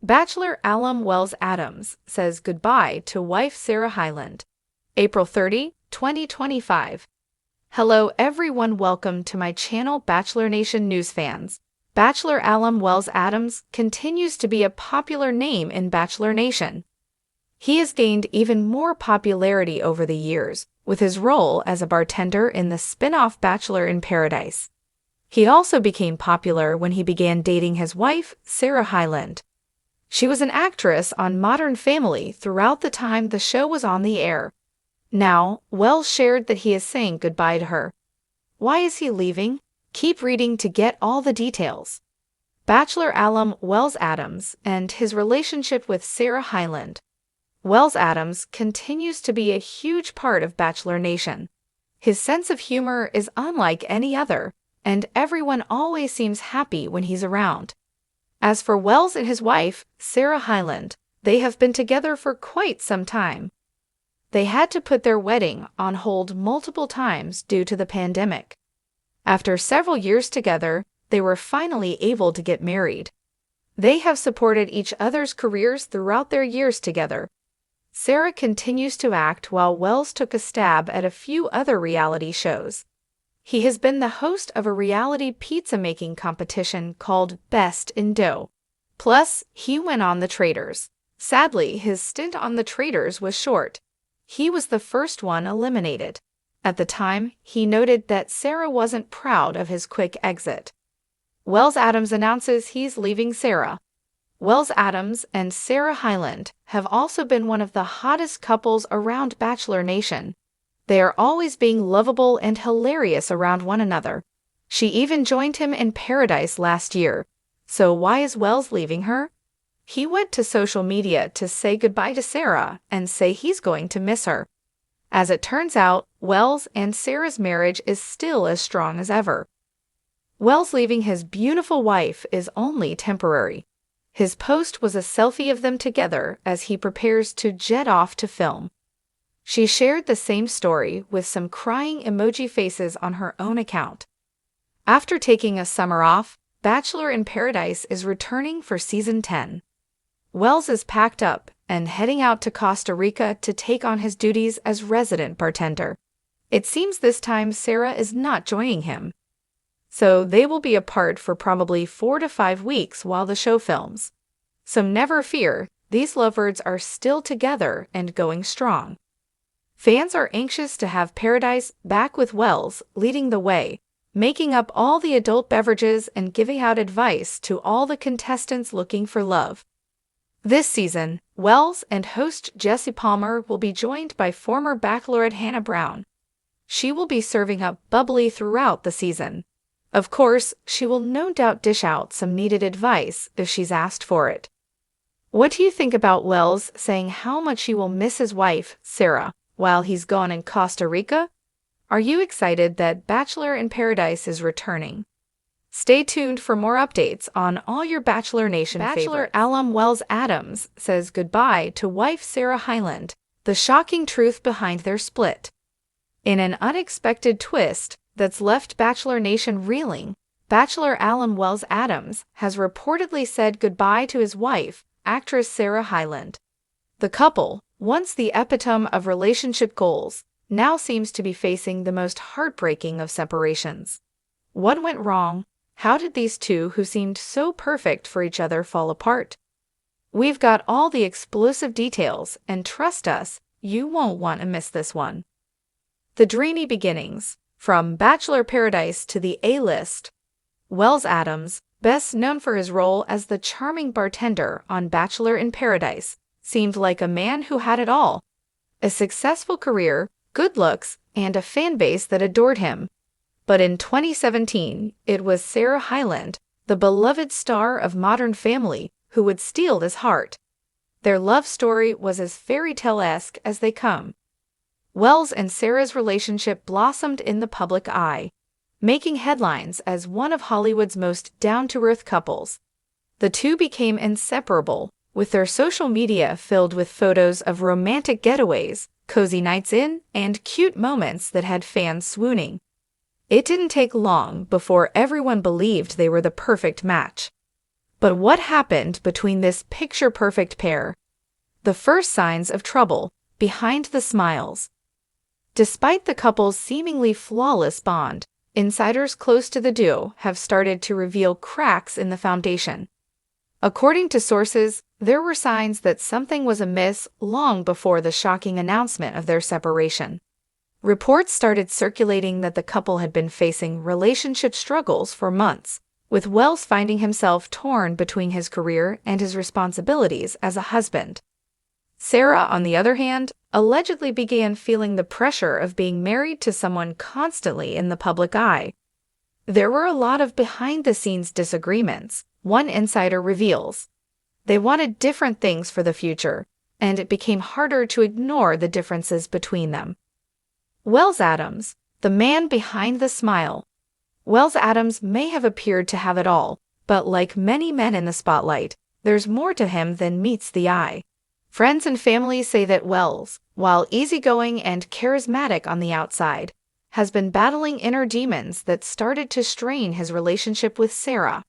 Bachelor Alum Wells Adams says goodbye to wife Sarah Hyland. April 30, 2025. Hello everyone, welcome to my channel Bachelor Nation News fans. Bachelor Alum Wells Adams continues to be a popular name in Bachelor Nation. He has gained even more popularity over the years with his role as a bartender in the spin-off Bachelor in Paradise. He also became popular when he began dating his wife, Sarah Hyland. She was an actress on Modern Family throughout the time the show was on the air. Now, Wells shared that he is saying goodbye to her. Why is he leaving? Keep reading to get all the details. Bachelor Alum Wells Adams and his relationship with Sarah Hyland. Wells Adams continues to be a huge part of Bachelor Nation. His sense of humor is unlike any other, and everyone always seems happy when he's around. As for Wells and his wife, Sarah Hyland, they have been together for quite some time. They had to put their wedding on hold multiple times due to the pandemic. After several years together, they were finally able to get married. They have supported each other's careers throughout their years together. Sarah continues to act while Wells took a stab at a few other reality shows. He has been the host of a reality pizza-making competition called Best in Dough. Plus, he went on The Traitors. Sadly, his stint on The Traitors was short. He was the first one eliminated. At the time, he noted that Sarah wasn't proud of his quick exit. Wells Adams announces he's leaving Sarah. Wells Adams and Sarah Hyland have also been one of the hottest couples around Bachelor Nation. They are always being lovable and hilarious around one another. She even joined him in Paradise last year. So why is Wells leaving her? He went to social media to say goodbye to Sarah and say he's going to miss her. As it turns out, Wells and Sarah's marriage is still as strong as ever. Wells leaving his beautiful wife is only temporary. His post was a selfie of them together as he prepares to jet off to film. She shared the same story with some crying emoji faces on her own account. After taking a summer off, Bachelor in Paradise is returning for Season 10. Wells is packed up and heading out to Costa Rica to take on his duties as resident bartender. It seems this time Sarah is not joining him. So they will be apart for probably 4 to 5 weeks while the show films. So never fear, these lovebirds are still together and going strong. Fans are anxious to have Paradise back with Wells leading the way, making up all the adult beverages and giving out advice to all the contestants looking for love. This season, Wells and host Jesse Palmer will be joined by former Bachelorette Hannah Brown. She will be serving up bubbly throughout the season. Of course, she will no doubt dish out some needed advice if she's asked for it. What do you think about Wells saying how much he will miss his wife, Sarah, while he's gone in Costa Rica? Are you excited that Bachelor in Paradise is returning? Stay tuned for more updates on all your Bachelor Nation favorites. Bachelor Alum Wells Adams says goodbye to wife Sarah Hyland, the shocking truth behind their split. In an unexpected twist that's left Bachelor Nation reeling, Bachelor Alum Wells Adams has reportedly said goodbye to his wife, actress Sarah Hyland. The couple, once the epitome of relationship goals, now seems to be facing the most heartbreaking of separations. What went wrong? How did these two who seemed so perfect for each other fall apart? We've got all the explosive details, and trust us, you won't want to miss this one. The dreamy beginnings, from Bachelor Paradise to the A-list. Wells Adams, best known for his role as the charming bartender on Bachelor in Paradise, seemed like a man who had it all: a successful career, good looks, and a fan base that adored him. But in 2017, it was Sarah Hyland, the beloved star of Modern Family, who would steal his heart. Their love story was as fairy tale-esque as they come. Wells and Sarah's relationship blossomed in the public eye, making headlines as one of Hollywood's most down-to-earth couples. The two became inseparable, with their social media filled with photos of romantic getaways, cozy nights in, and cute moments that had fans swooning. It didn't take long before everyone believed they were the perfect match. But what happened between this picture-perfect pair? The first signs of trouble, behind the smiles. Despite the couple's seemingly flawless bond, insiders close to the duo have started to reveal cracks in the foundation. According to sources, there were signs that something was amiss long before the shocking announcement of their separation. Reports started circulating that the couple had been facing relationship struggles for months, with Wells finding himself torn between his career and his responsibilities as a husband. Sarah, on the other hand, allegedly began feeling the pressure of being married to someone constantly in the public eye. There were a lot of behind-the-scenes disagreements, one insider reveals. They wanted different things for the future, and it became harder to ignore the differences between them. Wells Adams, the man behind the smile. Wells Adams may have appeared to have it all, but like many men in the spotlight, there's more to him than meets the eye. Friends and family say that Wells, while easygoing and charismatic on the outside, has been battling inner demons that started to strain his relationship with Sarah.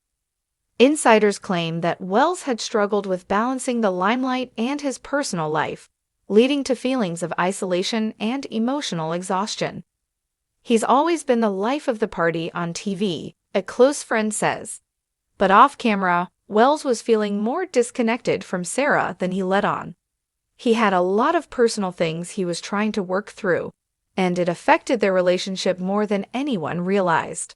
Insiders claim that Wells had struggled with balancing the limelight and his personal life, leading to feelings of isolation and emotional exhaustion. He's always been the life of the party on TV, a close friend says. But off-camera, Wells was feeling more disconnected from Sarah than he let on. He had a lot of personal things he was trying to work through, and it affected their relationship more than anyone realized.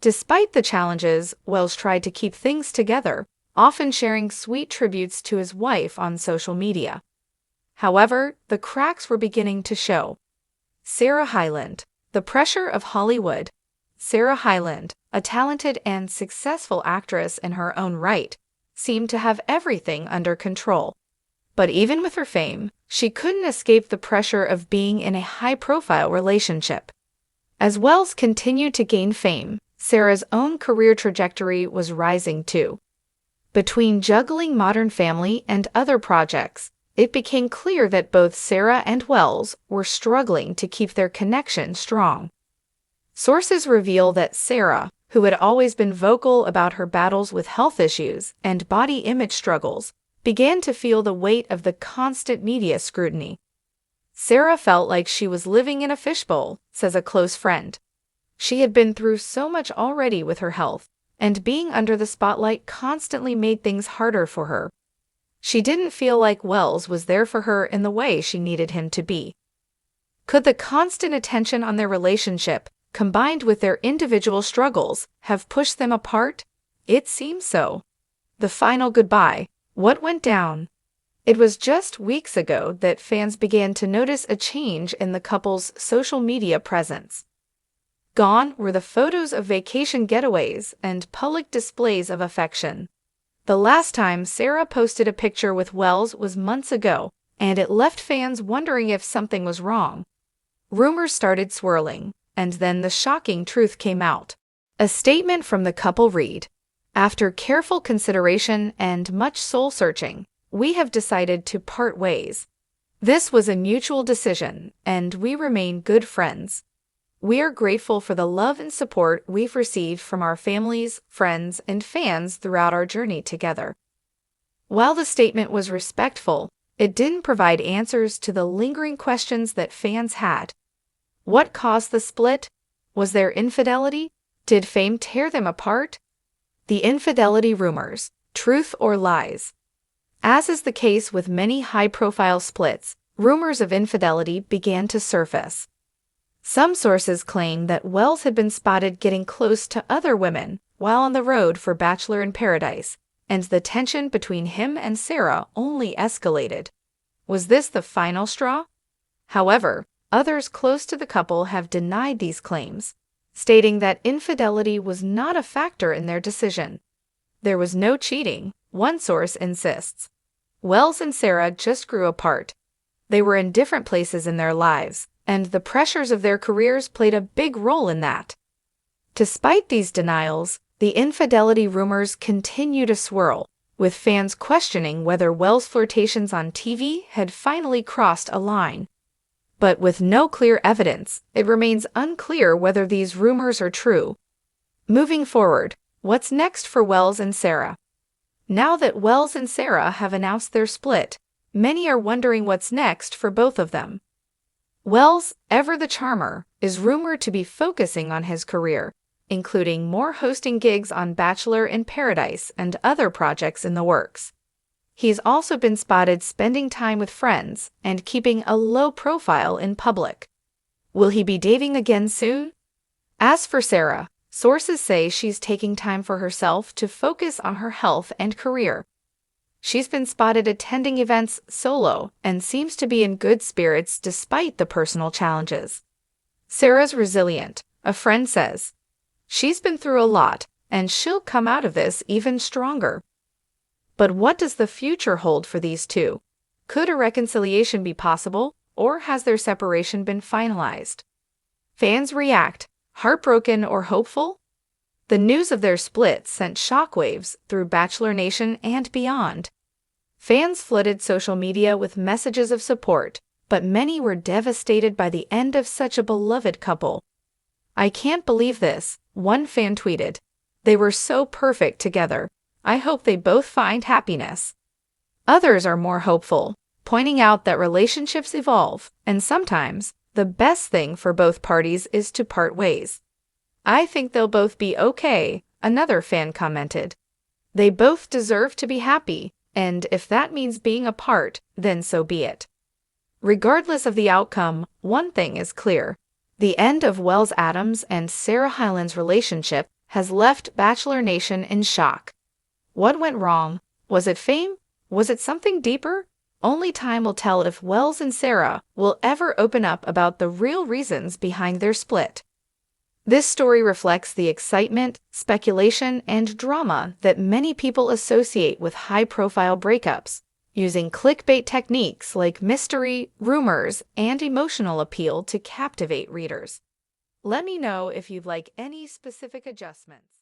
Despite the challenges, Wells tried to keep things together, often sharing sweet tributes to his wife on social media. However, the cracks were beginning to show. Sarah Hyland, the pressure of Hollywood. Sarah Hyland, a talented and successful actress in her own right, seemed to have everything under control. But even with her fame, she couldn't escape the pressure of being in a high-profile relationship. As Wells continued to gain fame, Sarah's own career trajectory was rising too. Between juggling Modern Family and other projects, it became clear that both Sarah and Wells were struggling to keep their connection strong. Sources reveal that Sarah, who had always been vocal about her battles with health issues and body image struggles, began to feel the weight of the constant media scrutiny. Sarah felt like she was living in a fishbowl, says a close friend. She had been through so much already with her health, and being under the spotlight constantly made things harder for her. She didn't feel like Wells was there for her in the way she needed him to be. Could the constant attention on their relationship, combined with their individual struggles, have pushed them apart? It seems so. The final goodbye. What went down? It was just weeks ago that fans began to notice a change in the couple's social media presence. Gone were the photos of vacation getaways and public displays of affection. The last time Sarah posted a picture with Wells was months ago, and it left fans wondering if something was wrong. Rumors started swirling, and then the shocking truth came out. A statement from the couple read, "After careful consideration and much soul-searching, we have decided to part ways. This was a mutual decision, and we remain good friends. We are grateful for the love and support we've received from our families, friends, and fans throughout our journey together." While the statement was respectful, it didn't provide answers to the lingering questions that fans had. What caused the split? Was there infidelity? Did fame tear them apart? The infidelity rumors, truth or lies? As is the case with many high-profile splits, rumors of infidelity began to surface. Some sources claim that Wells had been spotted getting close to other women while on the road for Bachelor in Paradise, and the tension between him and Sarah only escalated. Was this the final straw? However, others close to the couple have denied these claims, stating that infidelity was not a factor in their decision. There was no cheating, one source insists. Wells and Sarah just grew apart. They were in different places in their lives, and the pressures of their careers played a big role in that. Despite these denials, the infidelity rumors continue to swirl, with fans questioning whether Wells' flirtations on TV had finally crossed a line. But with no clear evidence, it remains unclear whether these rumors are true. Moving forward, what's next for Wells and Sarah? Now that Wells and Sarah have announced their split, many are wondering what's next for both of them. Wells, ever the charmer, is rumored to be focusing on his career, including more hosting gigs on Bachelor in Paradise and other projects in the works. He's also been spotted spending time with friends and keeping a low profile in public. Will he be dating again soon? As for Sarah, sources say she's taking time for herself to focus on her health and career. She's been spotted attending events solo and seems to be in good spirits despite the personal challenges. Sarah's resilient, a friend says. She's been through a lot, and she'll come out of this even stronger. But what does the future hold for these two? Could a reconciliation be possible, or has their separation been finalized? Fans react, heartbroken or hopeful? The news of their split sent shockwaves through Bachelor Nation and beyond. Fans flooded social media with messages of support, but many were devastated by the end of such a beloved couple. "I can't believe this," one fan tweeted. "They were so perfect together. I hope they both find happiness." Others are more hopeful, pointing out that relationships evolve, and sometimes the best thing for both parties is to part ways. "I think they'll both be okay," another fan commented. "They both deserve to be happy, and if that means being apart, then so be it." Regardless of the outcome, one thing is clear. The end of Wells Adams and Sarah Hyland's relationship has left Bachelor Nation in shock. What went wrong? Was it fame? Was it something deeper? Only time will tell if Wells and Sarah will ever open up about the real reasons behind their split. This story reflects the excitement, speculation, and drama that many people associate with high-profile breakups, using clickbait techniques like mystery, rumors, and emotional appeal to captivate readers. Let me know if you'd like any specific adjustments.